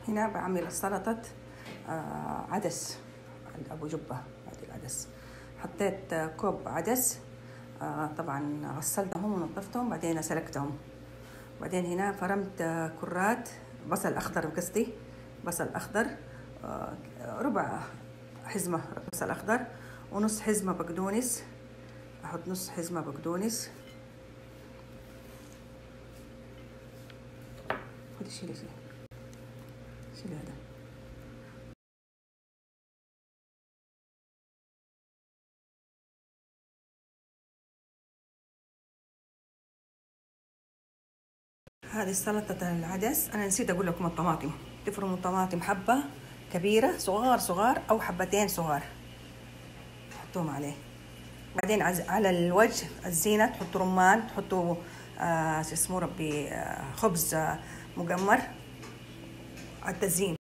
هنا بعمل سلطة عدس أبو جبة. هذه العدس حطيت كوب عدس، طبعا غسلتهم ونظفتهم، بعدين سلقتهم. بعدين هنا فرمت كرات بصل أخضر، قصدي بصل أخضر، ربع حزمة بصل أخضر، ونص حزمة بقدونس. أحط نص حزمة بقدونس. خدي شيلي هذا. هذه سلطة العدس. أنا نسيت أقول لكم الطماطم، تفرموا الطماطم حبة كبيرة صغار أو حبتين صغار تحطوهم عليه. بعدين على الوجه الزينة تحطوا رمان، تحطوا اسمه ربي خبز مقمر على التزيين.